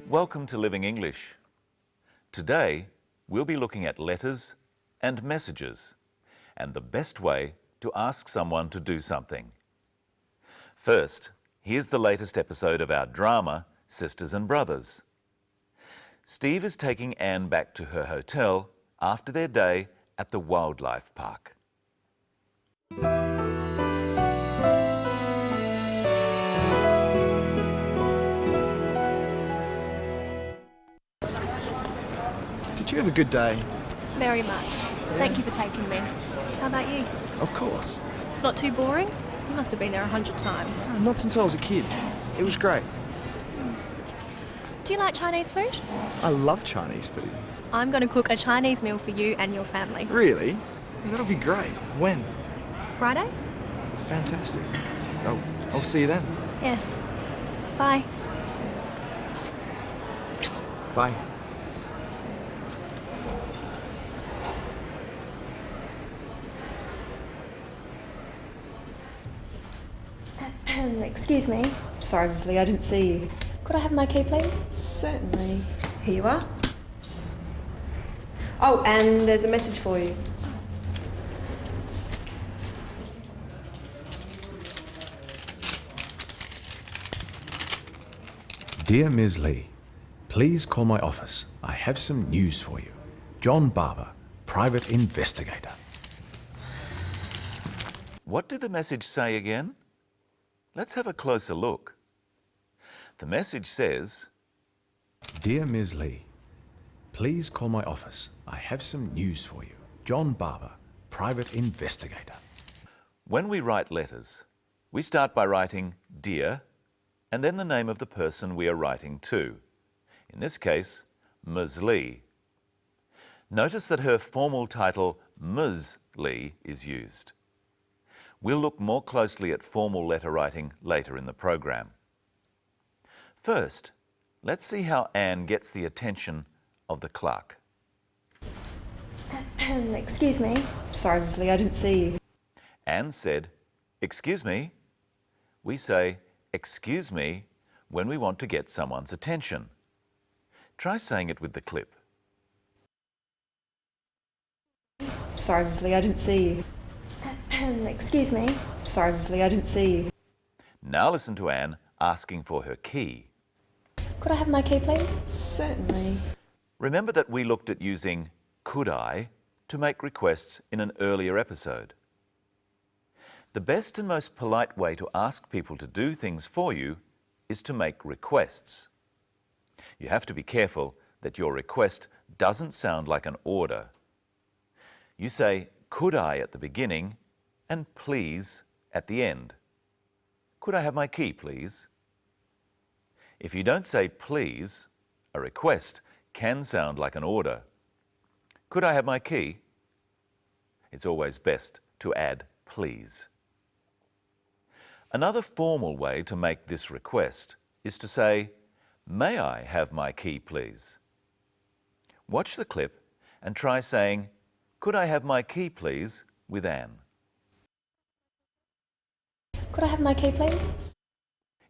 Welcome to Living English. Today, we'll be looking at letters and messages and the best way to ask someone to do something. First, here's the latest episode of our drama, Sisters and Brothers. Steve is taking Anne back to her hotel after their day at the wildlife park. Did you have a good day? Very much. Thank you for taking me. How about you? Of course. Not too boring? You must have been there 100 times. Not since I was a kid. It was great. Do you like Chinese food? I love Chinese food. I'm going to cook a Chinese meal for you and your family. Really? That'll be great. When? Friday? Fantastic. Oh, I'll see you then. Yes. Bye. Bye. Excuse me. Sorry, Miss Lee, I didn't see you. Could I have my key, please? Certainly. Here you are. Oh, and there's a message for you. Dear Ms. Lee, please call my office. I have some news for you. John Barber, private investigator. What did the message say again? Let's have a closer look. The message says, Dear Ms. Lee, please call my office. I have some news for you. John Barber, private investigator. when we write letters, we start by writing Dear and then the name of the person we are writing to. In this case, Ms. Lee. Notice that her formal title, Ms. Lee, is used. We'll look more closely at formal letter writing later in the program. First, let's see how Anne gets the attention of the clerk. Excuse me. Sorry, Miss Lee, I didn't see you. Anne said, "Excuse me." We say, "Excuse me," when we want to get someone's attention. Try saying it with the clip. Sorry, Miss Lee, I didn't see you. Excuse me. Sorry, Miss Lee, I didn't see you. Now listen to Anne asking for her key. Could I have my key, please? Certainly. Remember that we looked at using could I to make requests in an earlier episode. The best and most polite way to ask people to do things for you is to make requests. You have to be careful that your request doesn't sound like an order. You say could I at the beginning and please at the end. Could I have my key, please? If you don't say please, a request can sound like an order. Could I have my key? It's always best to add please. Another formal way to make this request is to say, may I have my key, please? Watch the clip and try saying, could I have my key, please, with Anne. Could I have my key, please?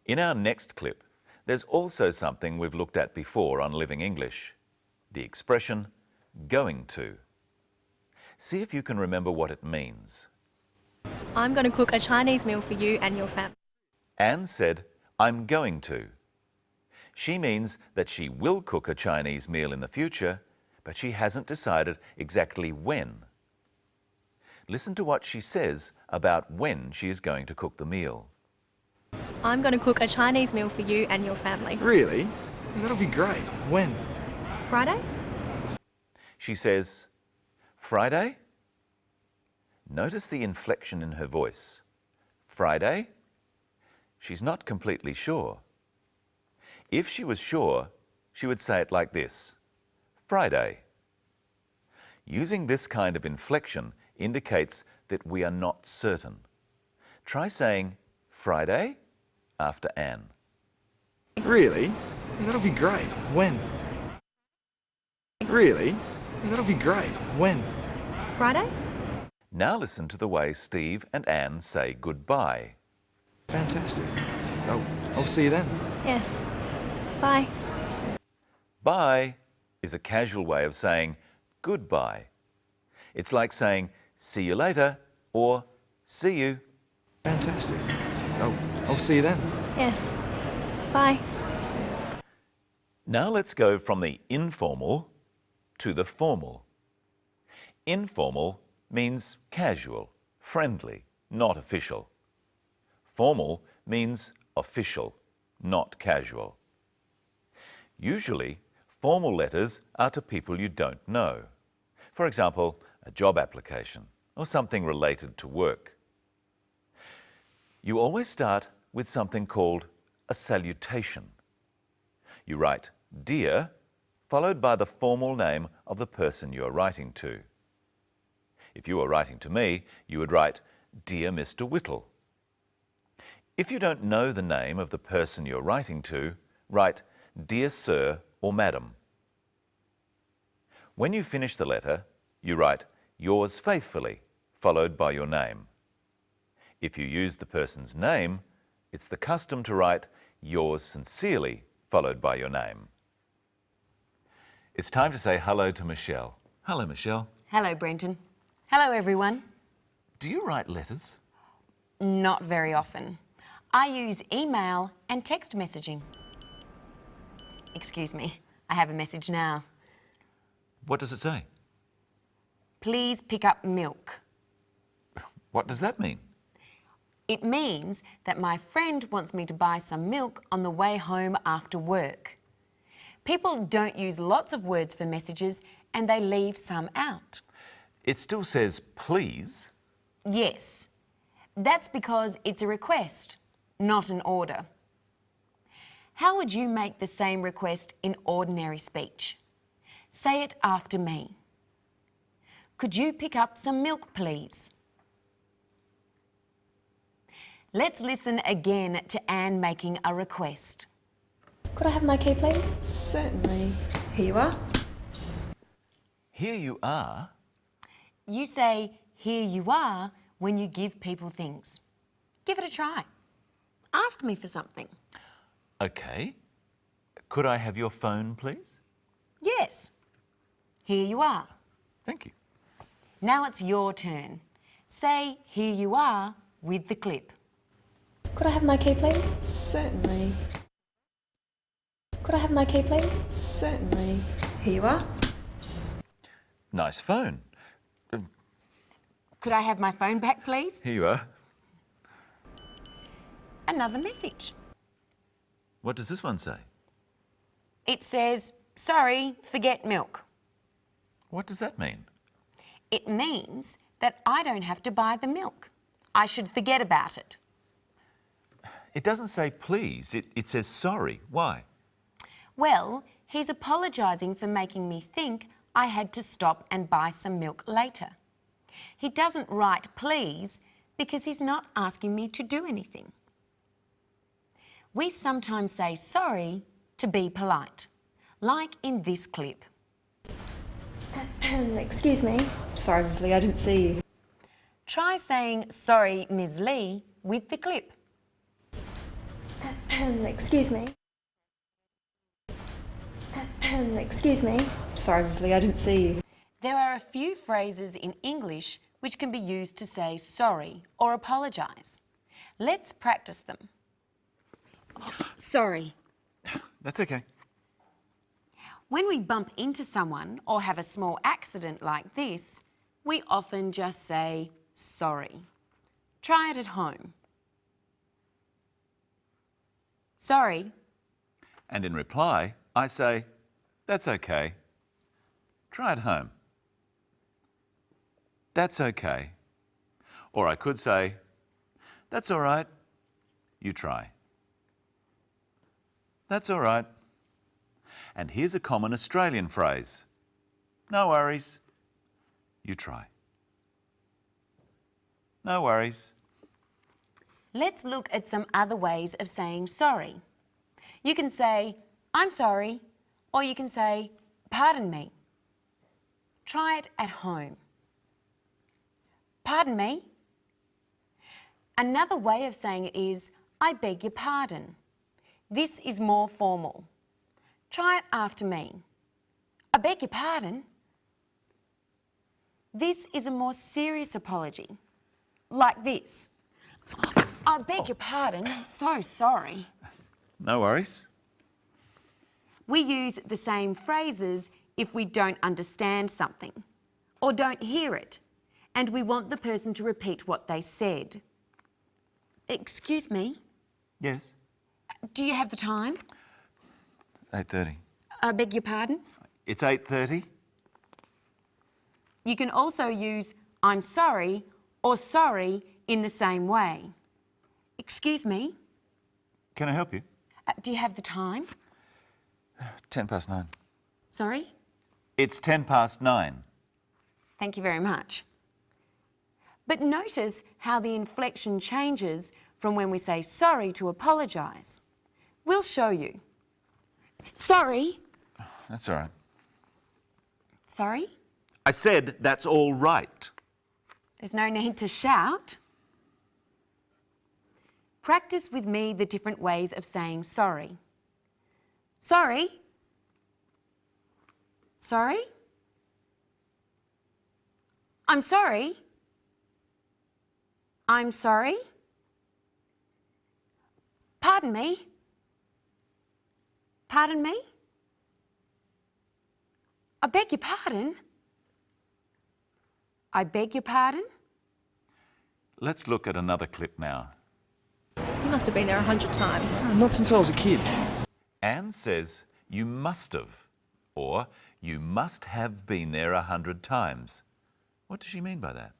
In our next clip, there's also something we've looked at before on Living English, the expression going to. See if you can remember what it means. I'm going to cook a Chinese meal for you and your family. Anne said, I'm going to. She means that she will cook a Chinese meal in the future, but she hasn't decided exactly when. Listen to what she says about when she is going to cook the meal. I'm going to cook a Chinese meal for you and your family. Really? That'll be great. When? Friday? She says, Friday? Notice the inflection in her voice. Friday? She's not completely sure. If she was sure, she would say it like this, Friday. Using this kind of inflection indicates that we are not certain. Try saying Friday after Anne. Really? That'll be great. When? Really? That'll be great. When? Friday? Now listen to the way Steve and Anne say goodbye. Fantastic. Oh, I'll see you then. Yes. Bye. Bye is a casual way of saying goodbye. It's like saying see you later or see you. Fantastic. Oh, I'll see you then. Yes. Bye. Now let's go from the informal to the formal. Informal means casual, friendly, not official. Formal means official, not casual. Usually, formal letters are to people you don't know. For example, a job application or something related to work. You always start with something called a salutation. You write dear, followed by the formal name of the person you are writing to. If you were writing to me, you would write, Dear Mr. Whittle. If you don't know the name of the person you're writing to, write, Dear Sir or Madam. When you finish the letter, you write, Yours faithfully, followed by your name. If you use the person's name, it's the custom to write, Yours sincerely, followed by your name. It's time to say hello to Michelle. Hello, Michelle. Hello, Brenton. Hello, everyone. Do you write letters? Not very often. I use email and text messaging. Excuse me, I have a message now. What does it say? Please pick up milk. What does that mean? It means that my friend wants me to buy some milk on the way home after work. People don't use lots of words for messages and they leave some out. It still says please. Yes, that's because it's a request, not an order. How would you make the same request in ordinary speech? Say it after me. Could you pick up some milk, please? Let's listen again to Anne making a request. Could I have my key, please? Certainly. Here you are. Here you are. You say, here you are, when you give people things. Give it a try. Ask me for something. Okay. Could I have your phone, please? Yes. Here you are. Thank you. Now it's your turn. Say, here you are, with the clip. Could I have my key, please? Certainly. Could I have my key, please? Certainly. Here you are. Nice phone. Could I have my phone back, please? Here you are. Another message. What does this one say? It says, sorry, forget milk. What does that mean? It means that I don't have to buy the milk. I should forget about it. It doesn't say please, it says sorry. Why? Well, he's apologising for making me think I had to stop and buy some milk later. He doesn't write please because he's not asking me to do anything. We sometimes say sorry to be polite, like in this clip. Excuse me. Sorry, Ms. Lee, I didn't see you. Try saying sorry, Ms. Lee, with the clip. Excuse me. Excuse me. Sorry, Ms. Lee, I didn't see you. There are a few phrases in English which can be used to say sorry or apologise. Let's practice them. Sorry. That's okay. When we bump into someone or have a small accident like this, we often just say sorry. Try it at home. Sorry. And in reply, I say, that's okay. Try it home. That's okay. Or I could say, that's all right. You try. That's all right. And here's a common Australian phrase. No worries. You try. No worries. Let's look at some other ways of saying sorry. You can say, I'm sorry, or you can say, pardon me. Try it at home. Pardon me. Another way of saying it is, I beg your pardon. This is more formal. Try it after me. I beg your pardon. This is a more serious apology. Like this. I beg your pardon. I'm so sorry. No worries. We use the same phrases if we don't understand something or don't hear it and we want the person to repeat what they said. Excuse me, Yes. do you have the time? 8:30. I beg your pardon? It's 8:30. You can also use I'm sorry or sorry in the same way. Excuse me, Can I help you? do you have the time? 9:10. Sorry? It's 9:10. Thank you very much. But notice how the inflection changes from when we say sorry to apologise. We'll show you. Sorry. That's all right. Sorry? I said that's all right. There's no need to shout. Practice with me the different ways of saying sorry. Sorry. Sorry. I'm sorry. I'm sorry. Pardon me. Pardon me. I beg your pardon. I beg your pardon. Let's look at another clip now. You must have been there 100 times. Not since I was a kid. Anne says you must have, or you must have been there 100 times. What does she mean by that?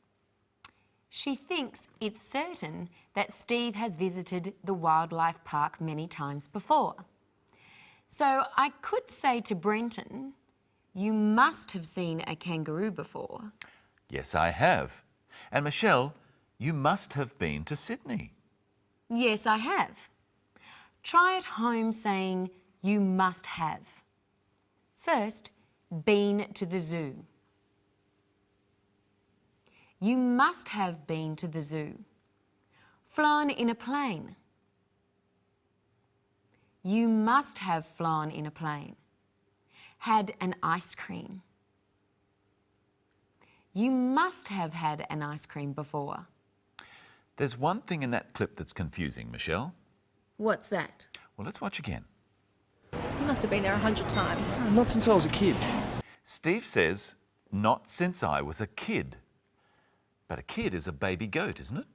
She thinks it's certain that Steve has visited the wildlife park many times before. So I could say to Brenton, you must have seen a kangaroo before. Yes, I have. And Michelle, you must have been to Sydney. Yes, I have. Try at home saying you must have. First, been to the zoo. You must have been to the zoo. Flown in a plane. You must have flown in a plane. Had an ice cream. You must have had an ice cream before. There's one thing in that clip that's confusing, Michelle. What's that? Well, let's watch again. You must have been there 100 times. Not since I was a kid. Steve says, not since I was a kid. But a kid is a baby goat, isn't it?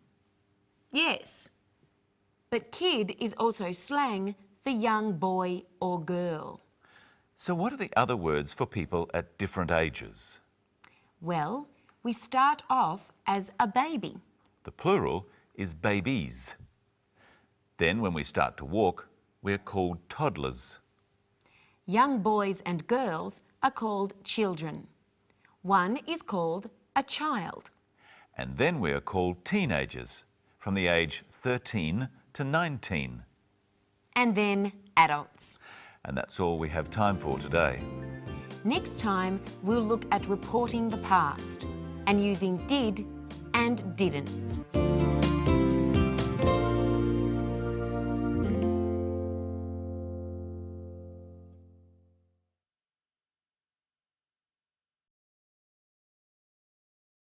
Yes. But kid is also slang for young boy or girl. So what are the other words for people at different ages? Well, we start off as a baby. The plural is babies. Then when we start to walk, we're called toddlers. Young boys and girls are called children. One is called a child. And then we are called teenagers, from the age 13 to 19. And then adults. And that's all we have time for today. Next time, we'll look at reporting the past and using did and didn't.